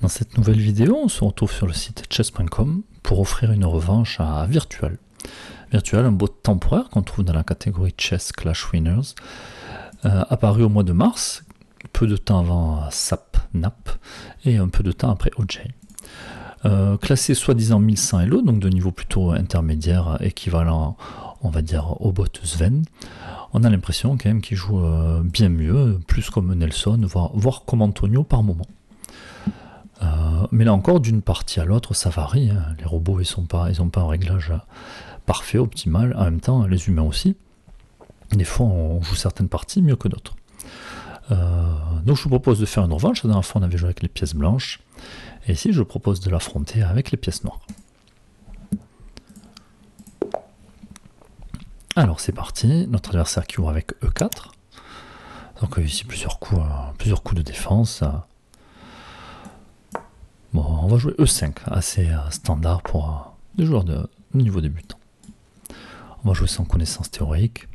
Dans cette nouvelle vidéo, on se retrouve sur le site chess.com pour offrir une revanche à Virtual. Virtual, un bot temporaire qu'on trouve dans la catégorie Chess Clash Winners, apparu au mois de mars, peu de temps avant SAP, NAP, et un peu de temps après OJ. Classé soi-disant 1100 Elo, donc de niveau plutôt intermédiaire, équivalent, on va dire, au bot Sven, on a l'impression quand même qu'il joue bien mieux, plus comme Nelson, voire comme Antonio par moment. Mais là encore, d'une partie à l'autre, ça varie. Hein. Les robots, ils n'ont pas un réglage parfait, optimal. En même temps, les humains aussi. Des fois, on joue certaines parties mieux que d'autres. Donc, je vous propose de faire une revanche. La dernière fois, on avait joué avec les pièces blanches. Et ici, je propose de l'affronter avec les pièces noires. Alors, c'est parti. Notre adversaire qui ouvre avec E4. Donc, ici, plusieurs coups de défense. Bon, on va jouer E5, assez standard pour des joueurs de niveau débutant. On va jouer sans connaissance théorique.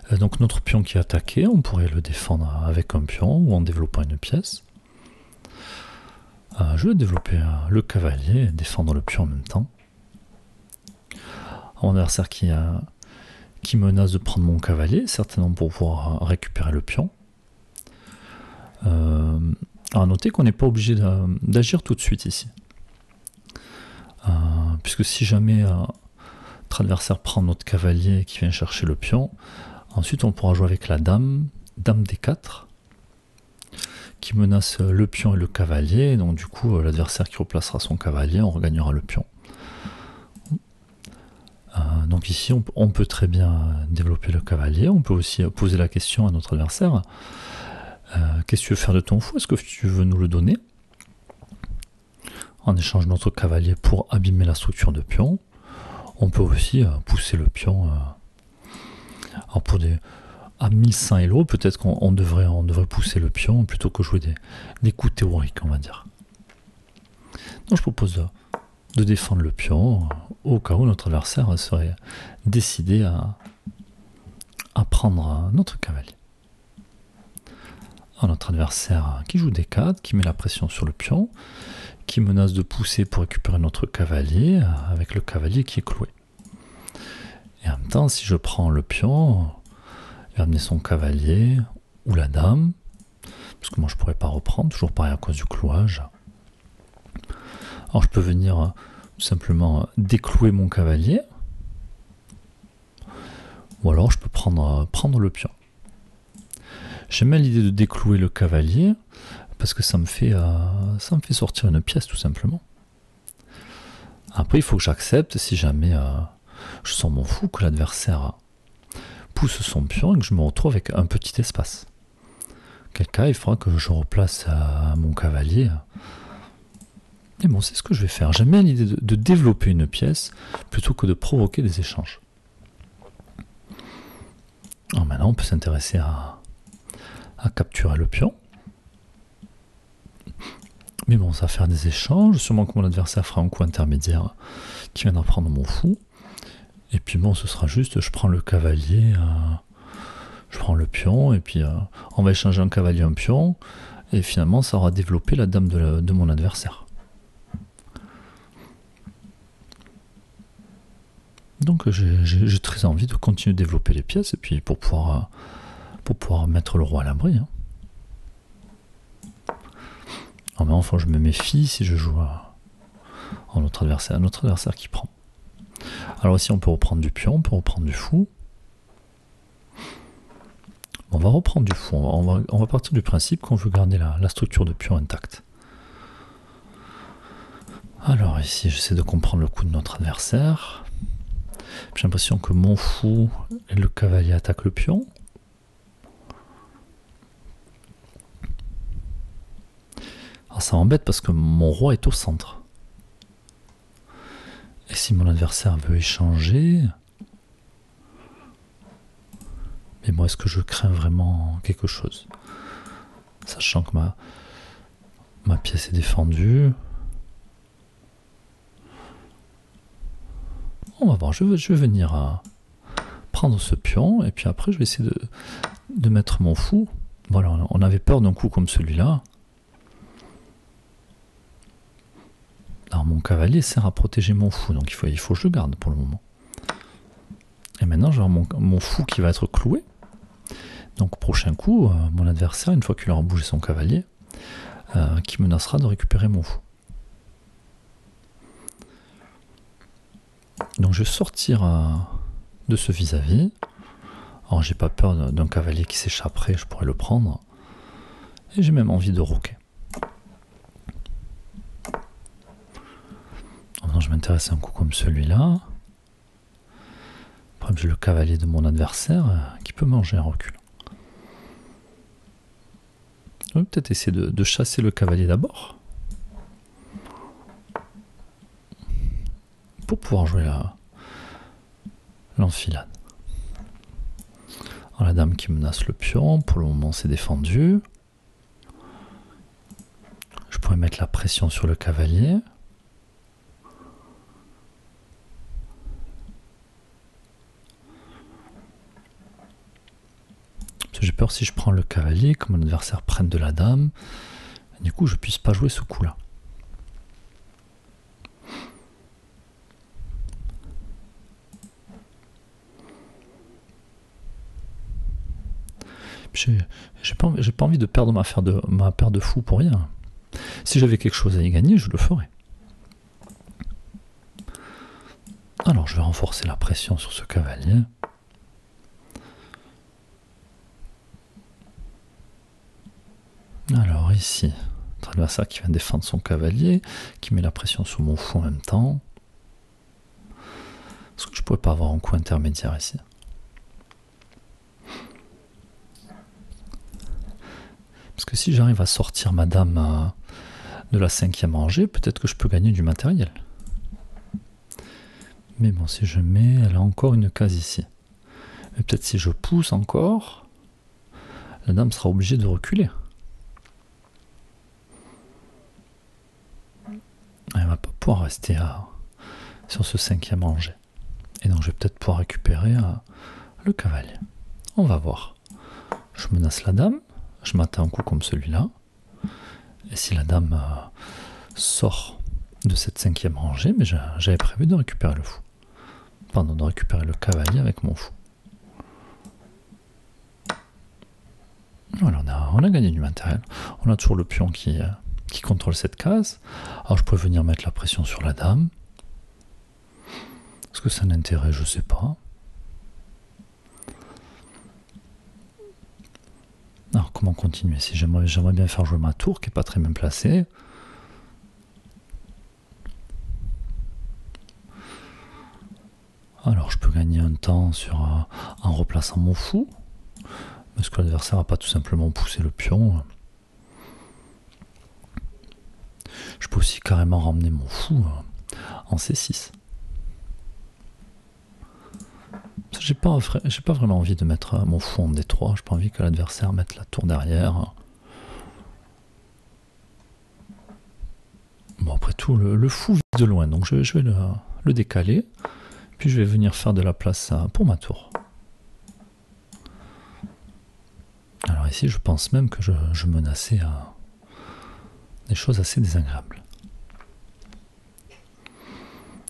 Donc notre pion qui est attaqué, on pourrait le défendre avec un pion ou en développant une pièce. Je vais développer le cavalier et défendre le pion en même temps. Mon adversaire qui menace de prendre mon cavalier, certainement pour pouvoir récupérer le pion. À noter qu'on n'est pas obligé d'agir tout de suite ici. Puisque si jamais notre adversaire prend notre cavalier qui vient chercher le pion, ensuite on pourra jouer avec la dame D4, qui menace le pion et le cavalier, donc du coup l'adversaire qui replacera son cavalier, on regagnera le pion. Donc ici on peut très bien développer le cavalier, on peut aussi poser la question à notre adversaire. Qu'est-ce que tu veux faire de ton fou? Est-ce que tu veux nous le donner? En échange de notre cavalier pour abîmer la structure de pion. On peut aussi pousser le pion. Alors à 1100 Elo, peut-être qu'on devrait pousser le pion plutôt que jouer des coups théoriques, on va dire. Donc je propose de défendre le pion au cas où notre adversaire serait décidé à prendre notre cavalier. Notre adversaire qui joue D4, qui met la pression sur le pion, qui menace de pousser pour récupérer notre cavalier, avec le cavalier qui est cloué. Et en même temps, si je prends le pion, il va amener son cavalier ou la dame, parce que moi je ne pourrais pas reprendre, toujours pareil à cause du clouage. Alors je peux venir tout simplement déclouer mon cavalier, ou alors je peux prendre le pion. J'aime bien l'idée de déclouer le cavalier parce que ça me fait sortir une pièce tout simplement. Après il faut que j'accepte si jamais je sens mon fou que l'adversaire pousse son pion et que je me retrouve avec un petit espace. Quel cas il faudra que je replace mon cavalier. Et bon, c'est ce que je vais faire. J'aime bien l'idée de développer une pièce plutôt que de provoquer des échanges. Alors maintenant on peut s'intéresser à capturer le pion. Mais bon, ça va faire des échanges. Sûrement que mon adversaire fera un coup intermédiaire qui viendra prendre mon fou. Et puis bon, ce sera juste, je prends le cavalier, je prends le pion, et puis on va échanger un cavalier, un pion, et finalement ça aura développé la dame de mon adversaire. Donc j'ai très envie de continuer de développer les pièces, et puis pour pouvoir mettre le roi à l'abri. Hein. Alors maintenant, enfin, je me méfie si je joue à notre adversaire qui prend. Alors ici, on peut reprendre du pion, on peut reprendre du fou. On va reprendre du fou. On va partir du principe qu'on veut garder la structure de pion intacte. Alors ici, j'essaie de comprendre le coup de notre adversaire. J'ai l'impression que mon fou et le cavalier attaquent le pion. Alors ça m'embête parce que mon roi est au centre. Et si mon adversaire veut échanger... Mais moi, est-ce que je crains vraiment quelque chose? Sachant que ma pièce est défendue. On va voir, je vais venir prendre ce pion, et puis après je vais essayer de mettre mon fou. Voilà, on avait peur d'un coup comme celui-là. mon cavalier sert à protéger mon fou, donc il faut que je le garde pour le moment. Et maintenant, je vais avoir mon fou qui va être cloué. Donc, prochain coup, mon adversaire, une fois qu'il aura bougé son cavalier, qui menacera de récupérer mon fou. Donc, je vais sortir de ce vis-à-vis. Alors, j'ai pas peur d'un cavalier qui s'échapperait, je pourrais le prendre. Et j'ai même envie de roquer. Alors, je m'intéresse à un coup comme celui-là. Après, j'ai le cavalier de mon adversaire qui peut manger un recul. On va peut-être essayer de chasser le cavalier d'abord. Pour pouvoir jouer l'enfilade. La dame qui menace le pion, pour le moment c'est défendu. Je pourrais mettre la pression sur le cavalier. J'ai peur si je prends le cavalier, que mon adversaire prenne de la dame, et du coup je puisse pas jouer ce coup-là. J'ai pas envie de perdre ma paire de fous pour rien. Si j'avais quelque chose à y gagner, je le ferais. Alors je vais renforcer la pression sur ce cavalier. Alors ici, notre adversaire qui vient défendre son cavalier, qui met la pression sur mon fou en même temps. Est-ce que je pourrais pas avoir un coup intermédiaire ici? Parce que si j'arrive à sortir ma dame de la 5e rangée, peut-être que je peux gagner du matériel. Mais bon, si je mets, elle a encore une case ici. Et peut-être si je pousse encore, la dame sera obligée de reculer. Elle va pas pouvoir rester sur ce 5e rangée. Et donc je vais peut-être pouvoir récupérer le cavalier. On va voir. Je menace la dame. Je m'attends à un coup comme celui-là. Et si la dame sort de cette 5e rangée, mais j'avais prévu de récupérer le fou. Pardon, de récupérer le cavalier avec mon fou. Voilà, on a gagné du matériel. On a toujours le pion qui contrôle cette case. Alors je pourrais venir mettre la pression sur la dame. Est-ce que ça a un intérêt? Je sais pas. Alors comment continuer? Si j'aimerais bien faire jouer ma tour qui n'est pas très bien placée. Alors je peux gagner un temps en replaçant mon fou. Est-ce que l'adversaire n'a pas tout simplement poussé le pion? Je peux aussi carrément ramener mon fou en C6. J'ai pas vraiment envie de mettre mon fou en D3. J'ai pas envie que l'adversaire mette la tour derrière. Bon, après tout, le fou vise de loin, donc je vais le décaler. Puis je vais venir faire de la place pour ma tour. Alors ici, je pense même que je menaçais des choses assez désagréables.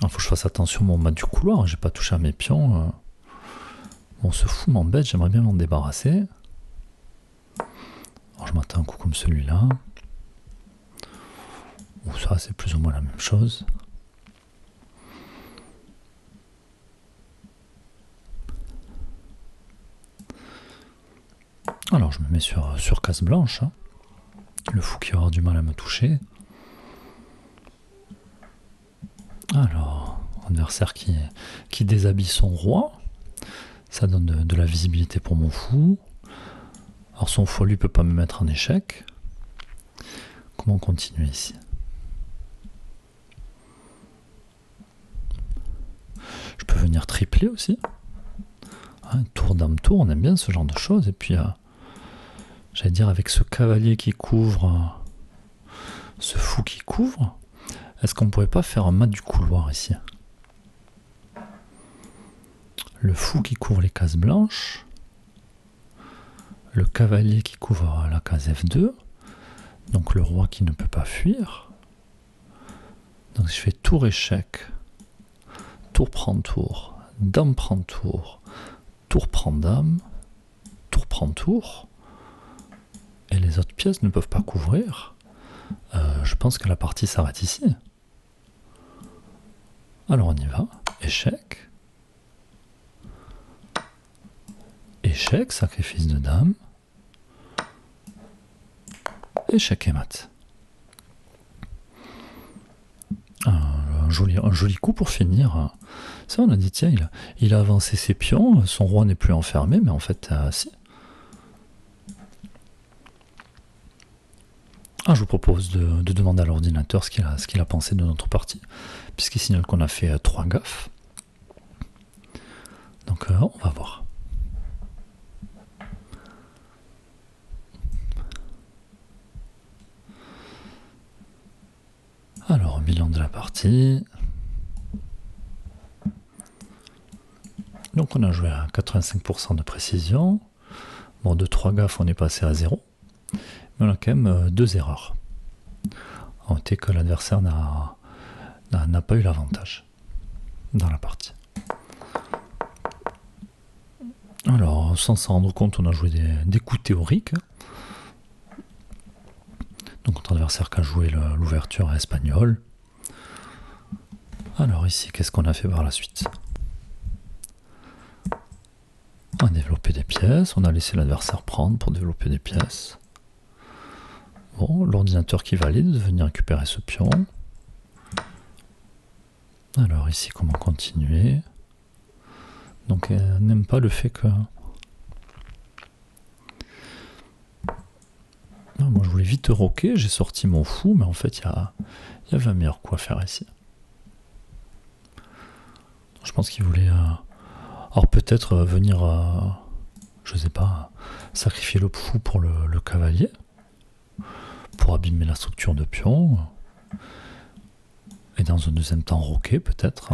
Il faut que je fasse attention au mat du couloir. J'ai pas touché à mes pions. Bon, ce fou m'embête, j'aimerais bien m'en débarrasser. Alors je m'attends à un coup comme celui-là. Ou ça, c'est plus ou moins la même chose. Alors je me mets sur case blanche. Hein. Le fou qui va avoir du mal à me toucher. Alors, adversaire qui déshabille son roi. Ça donne de la visibilité pour mon fou. Alors son fou, lui, peut pas me mettre en échec. Comment continuer ici? Je peux venir tripler aussi. Hein, tour, dame, tour, on aime bien ce genre de choses. Et puis, j'allais dire, avec ce cavalier qui couvre, ce fou qui couvre, est-ce qu'on pourrait pas faire un mat du couloir ici? Le fou qui couvre les cases blanches, le cavalier qui couvre la case F2, donc le roi qui ne peut pas fuir, Donc si je fais tour échec, tour prend tour, dame prend tour, tour prend dame, tour prend tour, et les autres pièces ne peuvent pas couvrir, je pense que la partie s'arrête ici. Alors on y va, échec, échec, sacrifice de dame, échec et mat. Un joli coup pour finir. Ça, on a dit, tiens, il a avancé ses pions, son roi n'est plus enfermé, mais en fait, si. Je vous propose de demander à l'ordinateur ce qu'il a pensé de notre partie, puisqu'il signale qu'on a fait 3 gaffes. Donc, on va voir. Alors, bilan de la partie. Donc, on a joué à 85% de précision. Bon, de 3 gaffes, on est passé à 0. Mais on a quand même 2 erreurs. On note que l'adversaire n'a pas eu l'avantage dans la partie. Alors, sans s'en rendre compte, on a joué des coups théoriques. Donc, notre adversaire qui a joué l'ouverture espagnole. Alors, ici, qu'est-ce qu'on a fait par la suite? On a développé des pièces, on a laissé l'adversaire prendre pour développer des pièces. Bon, l'ordinateur qui valide de venir récupérer ce pion. Alors ici, comment continuer? Donc elle n'aime pas le fait que... Non, moi je voulais vite roquer, j'ai sorti mon fou, mais en fait il y avait un meilleur coup à faire ici. Je pense qu'il voulait... Alors peut-être venir, je sais pas, sacrifier le fou pour le cavalier, pour abîmer la structure de pion, et dans un deuxième temps roquer peut-être.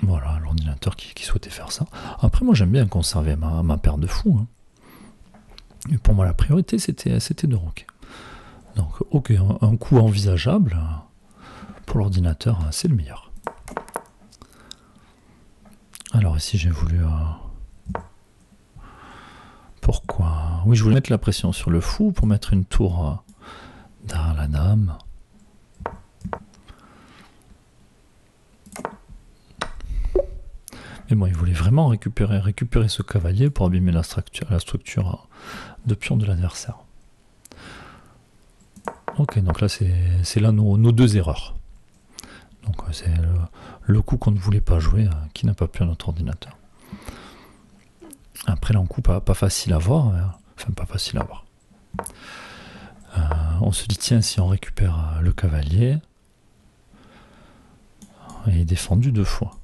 Voilà, l'ordinateur qui souhaitait faire ça. Après moi j'aime bien conserver ma paire de fous. Hein. Et pour moi la priorité c'était de roquer. Donc ok, un coup envisageable, pour l'ordinateur c'est le meilleur. Alors ici j'ai voulu... Pourquoi? Oui, je voulais mettre la pression sur le fou pour mettre une tour derrière la dame. Mais bon, il voulait vraiment récupérer ce cavalier pour abîmer la structure de pion de l'adversaire. Ok, donc là c'est là nos 2 erreurs. Donc c'est le coup qu'on ne voulait pas jouer, qui n'a pas pu à notre ordinateur. Après là un coup pas facile à voir, enfin pas facile à voir. On se dit tiens, si on récupère le cavalier, il est défendu 2 fois.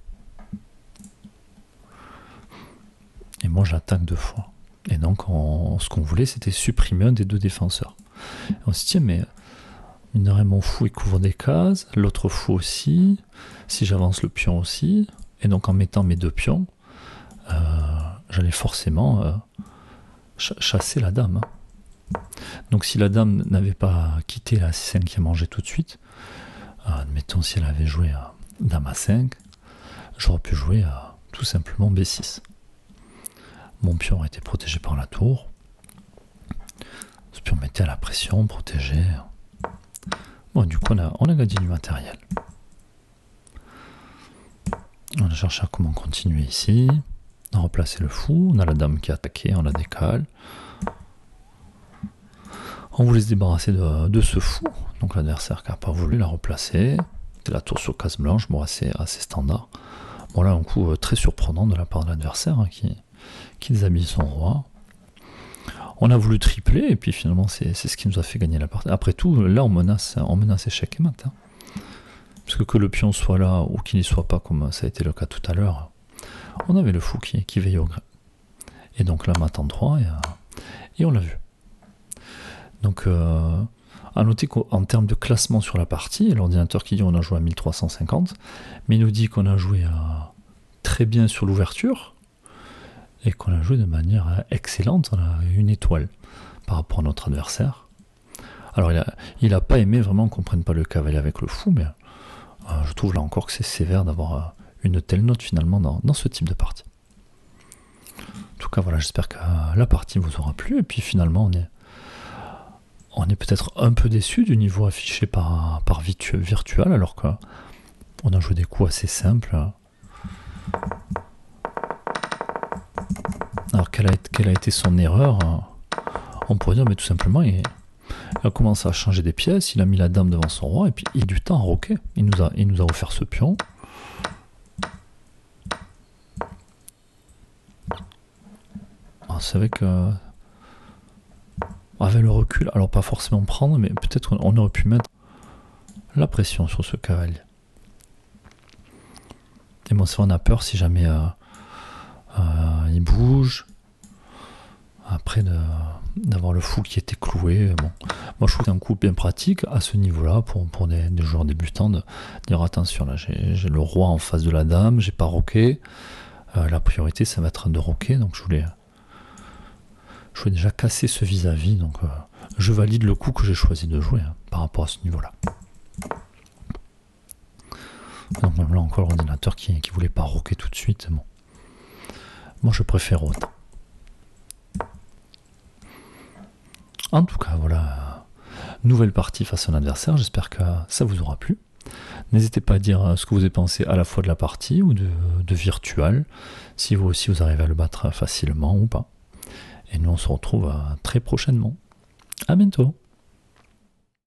Et moi j'attaque 2 fois. Et donc ce qu'on voulait c'était supprimer un des 2 défenseurs. Et on se dit tiens mais mon fou il couvre des cases, l'autre fou aussi, si j'avance le pion aussi, et donc en mettant mes 2 pions, j'allais forcément chasser la dame. Donc si la dame n'avait pas quitté la 5e rangée tout de suite, admettons si elle avait joué dame à 5, j'aurais pu jouer tout simplement B6. Mon pion était protégé par la tour. Ce pion mettait à la pression, protégé. Bon, du coup, on a gagné du matériel. On a cherché à comment continuer ici. On a replacé le fou. On a la dame qui a attaqué, on la décale. On voulait se débarrasser de ce fou. Donc l'adversaire qui n'a pas voulu la replacer. C'était la tour sur case blanche, bon, assez standard. Bon, là, un coup très surprenant de la part de l'adversaire qui déshabille son roi. On a voulu tripler et puis finalement c'est ce qui nous a fait gagner la partie. Après tout, là on menace échec et mat. Hein. Parce que le pion soit là ou qu'il n'y soit pas, comme ça a été le cas tout à l'heure, on avait le fou qui veillait au grain. Et donc là mat en 3 et on l'a vu. Donc à noter qu'en termes de classement sur la partie, l'ordinateur qui dit on a joué à 1350, mais il nous dit qu'on a joué très bien sur l'ouverture, et qu'on a joué de manière excellente, on a 1 étoile par rapport à notre adversaire. Alors il a pas aimé vraiment qu'on prenne pas le cavalier avec le fou, mais je trouve là encore que c'est sévère d'avoir une telle note finalement dans ce type de partie. En tout cas voilà, j'espère que la partie vous aura plu, et puis finalement on est peut-être un peu déçu du niveau affiché par Virtual, alors qu'on a joué des coups assez simples. Alors quelle a été son erreur? On pourrait dire, mais tout simplement, il a commencé à changer des pièces, il a mis la dame devant son roi, et puis il a du temps à roquer. Il nous a offert ce pion. C'est vrai que avec le recul, alors pas forcément prendre, mais peut-être on aurait pu mettre la pression sur ce cavalier. Et bon, c'est vrai, on a peur si jamais il bouge. Après d'avoir le fou qui était cloué. Bon. Moi je trouve que c'est un coup bien pratique à ce niveau-là pour des joueurs débutants de dire attention, là j'ai le roi en face de la dame, j'ai pas roqué. La priorité ça va être de roquer, donc je voulais déjà casser ce vis-à-vis, donc je valide le coup que j'ai choisi de jouer par rapport à ce niveau-là. Donc même là encore l'ordinateur qui voulait pas roquer tout de suite. Bon. Moi je préfère autant. En tout cas, voilà, nouvelle partie face à un adversaire, j'espère que ça vous aura plu. N'hésitez pas à dire ce que vous avez pensé à la fois de la partie ou de Virtual, si vous aussi vous arrivez à le battre facilement ou pas. Et nous on se retrouve très prochainement. À bientôt.